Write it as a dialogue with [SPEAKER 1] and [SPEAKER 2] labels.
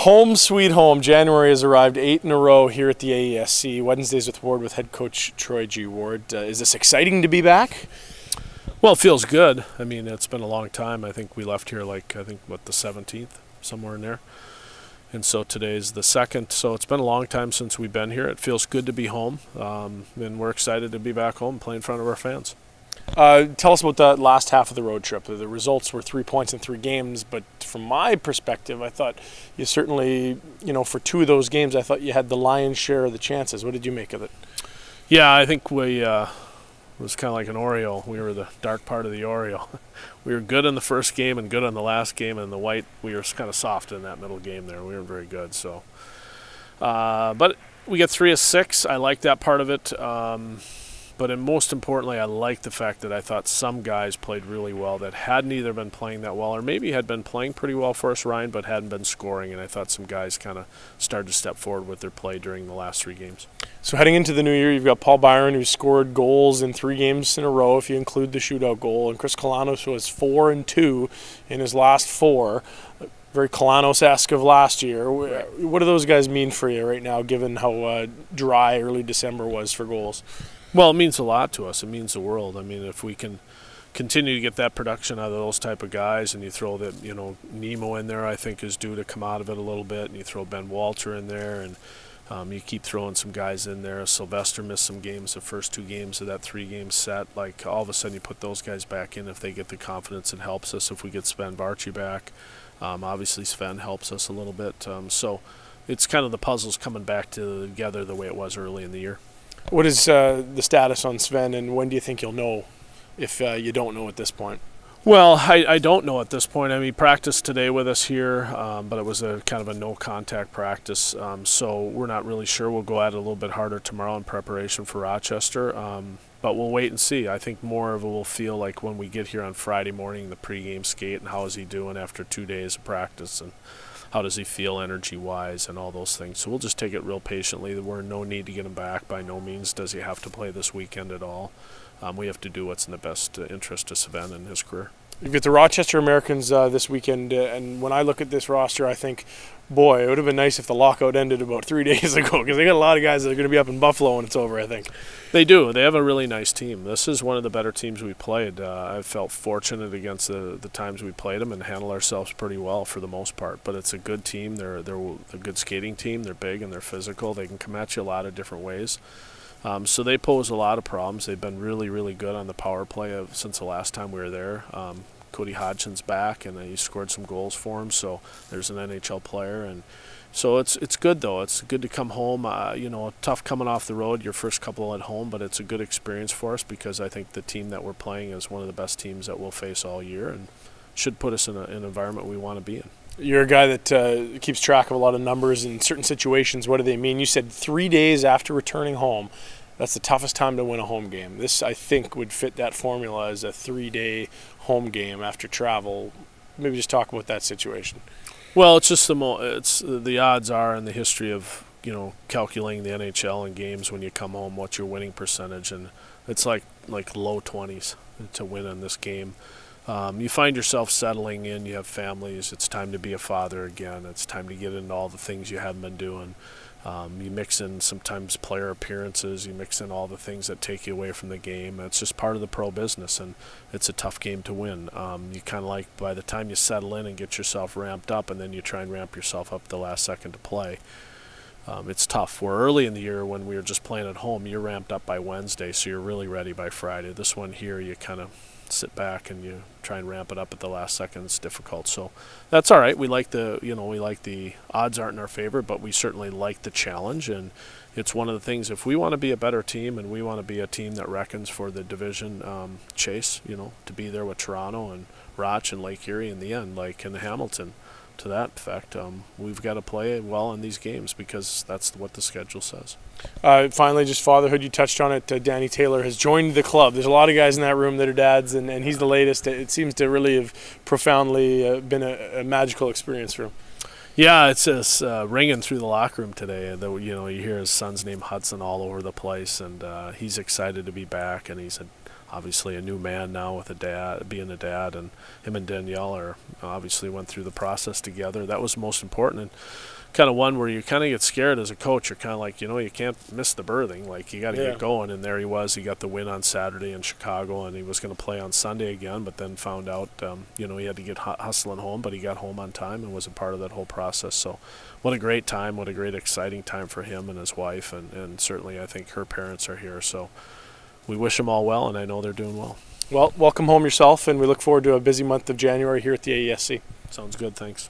[SPEAKER 1] Home sweet home. January has arrived, 8 in a row here at the AESC. Wednesdays with Ward with head coach Troy G. Ward. Is this exciting to be back?
[SPEAKER 2] Well, it feels good. I mean, it's been a long time. I think we left here the 17th, somewhere in there. And so today's the 2nd. So it's been a long time since we've been here. It feels good to be home. And we're excited to be back home playing in front of our fans.
[SPEAKER 1] Tell us about the last half of the road trip. The results were 3 points in 3 games, but from my perspective, I thought you certainly, for 2 of those games, I thought you had the lion's share of the chances. What did you make of it?
[SPEAKER 2] Yeah, I think we was kind of like an Oreo. We were the dark part of the Oreo. We were good in the first game and good in the last game, and the white, we were kind of soft in that middle game there. We were very good. So, but we got 3 of 6. I like that part of it. But most importantly, I like the fact that I thought some guys played really well that hadn't either been playing that well or maybe had been playing pretty well for us, Ryan, but hadn't been scoring. And I thought some guys kind of started to step forward with their play during the last 3 games.
[SPEAKER 1] So heading into the new year, you've got Paul Byron, who scored goals in 3 games in a row if you include the shootout goal. And Chris Kalanos was 4-2 in his last 4. Very Kalanos-esque of last year. What do those guys mean for you right now, given how dry early December was for goals?
[SPEAKER 2] Well, it means a lot to us. It means the world. I mean, if we can continue to get that production out of those type of guys, and you throw that, Nemo in there, I think is due to come out of it a little bit, and you throw Ben Walter in there, and you keep throwing some guys in there. Sylvester missed some games, the first 2 games of that 3-game set. Like, all of a sudden you put those guys back in. If they get the confidence, it helps us. If we get Sven Barchi back, obviously Sven helps us a little bit. So it's kind of the puzzles coming back together the way it was early in the year.
[SPEAKER 1] What is the status on Sven, and when do you think you'll know, if you don't know at this point?
[SPEAKER 2] Well, I don't know at this point. I mean, he practiced today with us here, but it was a kind of a no-contact practice, so we're not really sure. We'll go at it a little bit harder tomorrow in preparation for Rochester, but we'll wait and see. I think more of it will feel like when we get here on Friday morning, the pregame skate, and how is he doing after 2 days of practice, and how does he feel energy-wise and all those things. So we'll just take it real patiently. We're in no need to get him back. By no means does he have to play this weekend at all. We have to do what's in the best interest of Sven and his career.
[SPEAKER 1] You've got the Rochester Americans this weekend, and when I look at this roster, I think, boy, it would have been nice if the lockout ended about 3 days ago, because they got a lot of guys that are going to be up in Buffalo when it's over, I think.
[SPEAKER 2] They do. They have a really nice team. This is one of the better teams we played. I felt fortunate against the times we played them and handled ourselves pretty well for the most part. But it's a good team. They're a good skating team. They're big and they're physical. They can come at you a lot of different ways. So they pose a lot of problems. They've been really, really good on the power play since the last time we were there. Cody Hodgson's back, and he scored some goals for him. So there's an NHL player, and so it's good though. It's good to come home. Tough coming off the road, your first couple at home, but it's a good experience for us because I think the team that we're playing is one of the best teams that we'll face all year, and should put us in an environment we want to be in.
[SPEAKER 1] You're a guy that keeps track of a lot of numbers in certain situations. What do they mean? You said 3 days after returning home. That's the toughest time to win a home game. This, I think, would fit that formula as a 3-day home game after travel. Maybe just talk about that situation.
[SPEAKER 2] Well, it's just the odds are in the history of calculating the NHL and games when you come home, what's your winning percentage, and it's like low 20s to win in this game. You find yourself settling in. You have families. It's time to be a father again. It's time to get into all the things you haven't been doing. You mix in sometimes player appearances. You mix in all the things that take you away from the game. It's just part of the pro business, and it's a tough game to win. You kind of by the time you settle in and get yourself ramped up, and then you try and ramp yourself up the last second to play. It's tough. We're early in the year when we were just playing at home. You're ramped up by Wednesday, so you're really ready by Friday. This one here, you kind of sit back and you try and ramp it up at the last second. It's difficult, so that's all right. We like the odds aren't in our favor, but we certainly like the challenge, and it's one of the things. If we want to be a better team and we want to be a team that reckons for the division chase, to be there with Toronto and Roch and Lake Erie in the end, like in Hamilton, to that effect, we've got to play well in these games because that's what the schedule says.
[SPEAKER 1] Finally, just fatherhood, you touched on it. Danny Taylor has joined the club. There's a lot of guys in that room that are dads, and he's the latest. It seems to really have profoundly been a magical experience for him.
[SPEAKER 2] Yeah, it's just ringing through the locker room today. You hear his son's name Hudson all over the place, and he's excited to be back, and he's obviously a new man now with a dad, being a dad, and him and Danielle are obviously went through the process together. That was most important, and kind of one where you kind of get scared as a coach. You're kind of like, you can't miss the birthing. Like, you got to get going. And there he was. He got the win on Saturday in Chicago, and he was going to play on Sunday again, but then found out, he had to get hustling home, but he got home on time and was a part of that whole process. So what a great time, what a great exciting time for him and his wife, and certainly I think her parents are here. So we wish them all well, and I know they're doing well.
[SPEAKER 1] Well, welcome home yourself, and we look forward to a busy month of January here at the AESC.
[SPEAKER 2] Sounds good. Thanks.